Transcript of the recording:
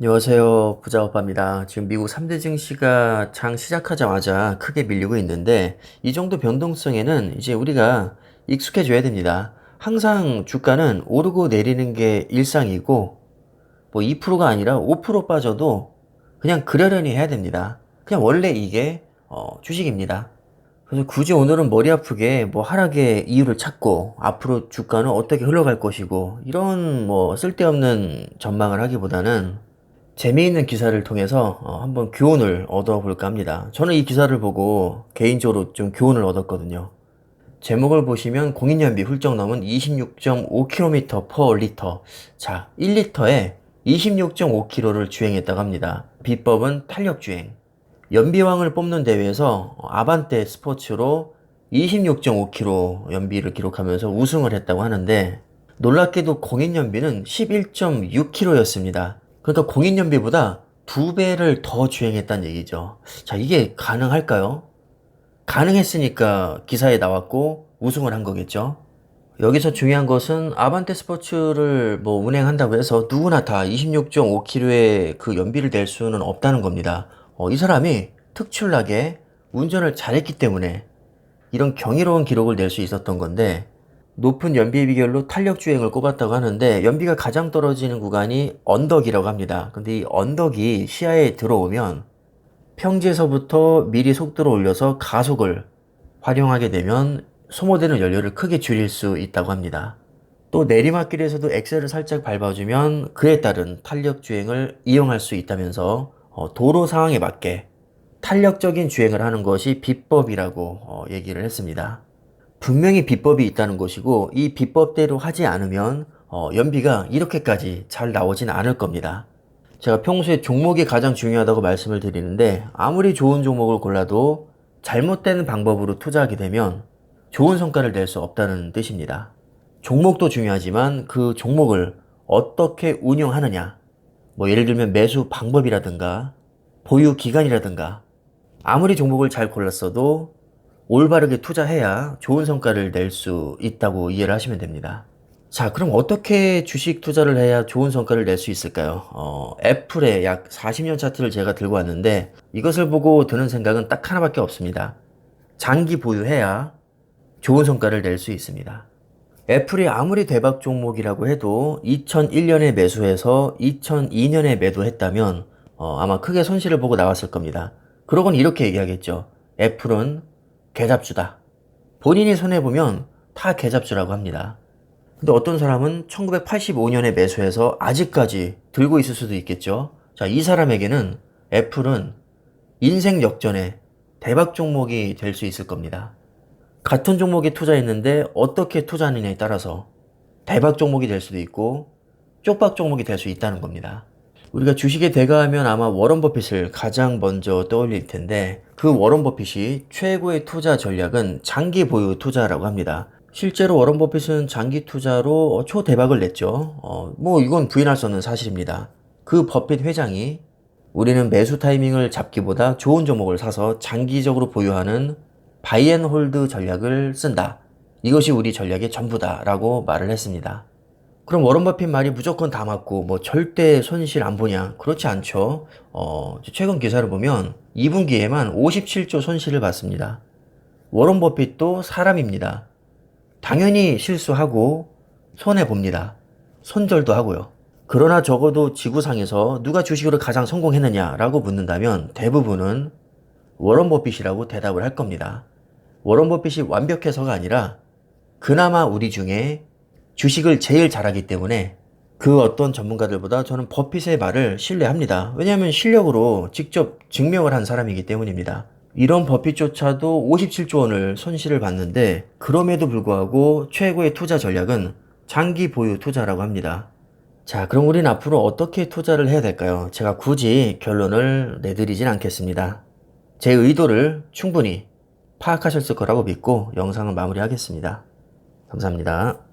안녕하세요. 부자오빠입니다. 지금 미국 3대 증시가 장 시작하자마자 크게 밀리고 있는데 이 정도 변동성에는 이제 우리가 익숙해져야 됩니다. 항상 주가는 오르고 내리는 게 일상이고 뭐 2%가 아니라 5% 빠져도 그냥 그러려니 해야 됩니다. 그냥 원래 이게 주식입니다. 그래서 굳이 오늘은 머리 아프게 뭐 하락의 이유를 찾고 앞으로 주가는 어떻게 흘러갈 것이고 이런 뭐 쓸데없는 전망을 하기보다는 재미있는 기사를 통해서 한번 교훈을 얻어볼까 합니다. 저는 이 기사를 보고 개인적으로 좀 교훈을 얻었거든요. 제목을 보시면 공인연비 훌쩍 넘은 26.5km per 리터. 자, 1리터에 26.5km를 주행했다고 합니다. 비법은 탄력주행. 연비왕을 뽑는 대회에서 아반떼 스포츠로 26.5km 연비를 기록하면서 우승을 했다고 하는데 놀랍게도 공인연비는 11.6km였습니다. 그러니까 공인연비보다 2배를 더 주행했다는 얘기죠. 자, 이게 가능할까요? 가능했으니까 기사에 나왔고 우승을 한 거겠죠. 여기서 중요한 것은 아반떼 스포츠를 뭐 운행한다고 해서 누구나 다 26.5km의 그 연비를 낼 수는 없다는 겁니다. 이 사람이 특출나게 운전을 잘했기 때문에 이런 경이로운 기록을 낼 수 있었던 건데 높은 연비 비결로 탄력 주행을 꼽았다고 하는데 연비가 가장 떨어지는 구간이 언덕이라고 합니다. 근데 이 언덕이 시야에 들어오면 평지에서부터 미리 속도를 올려서 가속을 활용하게 되면 소모되는 연료를 크게 줄일 수 있다고 합니다. 또 내리막길에서도 엑셀을 살짝 밟아주면 그에 따른 탄력 주행을 이용할 수 있다면서 도로 상황에 맞게 탄력적인 주행을 하는 것이 비법이라고 얘기를 했습니다. 분명히 비법이 있다는 것이고 이 비법대로 하지 않으면 연비가 이렇게까지 잘 나오진 않을 겁니다. 제가 평소에 종목이 가장 중요하다고 말씀을 드리는데 아무리 좋은 종목을 골라도 잘못된 방법으로 투자하게 되면 좋은 성과를 낼 수 없다는 뜻입니다. 종목도 중요하지만 그 종목을 어떻게 운영하느냐, 뭐 예를 들면 매수 방법이라든가 보유 기간이라든가 아무리 종목을 잘 골랐어도 올바르게 투자해야 좋은 성과를 낼 수 있다고 이해를 하시면 됩니다. 자, 그럼 어떻게 주식 투자를 해야 좋은 성과를 낼 수 있을까요? 애플의 약 40년 차트를 제가 들고 왔는데 이것을 보고 드는 생각은 딱 하나밖에 없습니다. 장기 보유해야 좋은 성과를 낼 수 있습니다. 애플이 아무리 대박 종목이라고 해도 2001년에 매수해서 2002년에 매도했다면 아마 크게 손실을 보고 나왔을 겁니다. 그러곤 이렇게 얘기하겠죠. 애플은 개잡주다. 본인이 손해보면 다 개잡주라고 합니다. 근데 어떤 사람은 1985년에 매수해서 아직까지 들고 있을 수도 있겠죠. 자, 이 사람에게는 애플은 인생 역전의 대박 종목이 될 수 있을 겁니다. 같은 종목에 투자했는데 어떻게 투자하느냐에 따라서 대박 종목이 될 수도 있고 쪽박 종목이 될 수 있다는 겁니다. 우리가 주식의 대가하면 아마 워런 버핏을 가장 먼저 떠올릴 텐데 그 워런 버핏이 최고의 투자 전략은 장기 보유 투자라고 합니다. 실제로 워런 버핏은 장기 투자로 초대박을 냈죠. 뭐 이건 부인할 수 없는 사실입니다. 그 버핏 회장이 우리는 매수 타이밍을 잡기보다 좋은 종목을 사서 장기적으로 보유하는 바이앤홀드 전략을 쓴다. 이것이 우리 전략의 전부다 라고 말을 했습니다. 그럼 워런 버핏 말이 무조건 다 맞고 뭐 절대 손실 안 보냐? 그렇지 않죠. 최근 기사를 보면 2분기에만 57조 손실을 봤습니다. 워런 버핏도 사람입니다. 당연히 실수하고 손해봅니다. 손절도 하고요. 그러나 적어도 지구상에서 누가 주식으로 가장 성공했느냐라고 묻는다면 대부분은 워런 버핏이라고 대답을 할 겁니다. 워런 버핏이 완벽해서가 아니라 그나마 우리 중에 주식을 제일 잘하기 때문에 그 어떤 전문가들보다 저는 버핏의 말을 신뢰합니다. 왜냐하면 실력으로 직접 증명을 한 사람이기 때문입니다. 이런 버핏조차도 57조 원을 손실을 봤는데 그럼에도 불구하고 최고의 투자 전략은 장기 보유 투자라고 합니다. 자, 그럼 우린 앞으로 어떻게 투자를 해야 될까요? 제가 굳이 결론을 내드리진 않겠습니다. 제 의도를 충분히 파악하셨을 거라고 믿고 영상을 마무리하겠습니다. 감사합니다.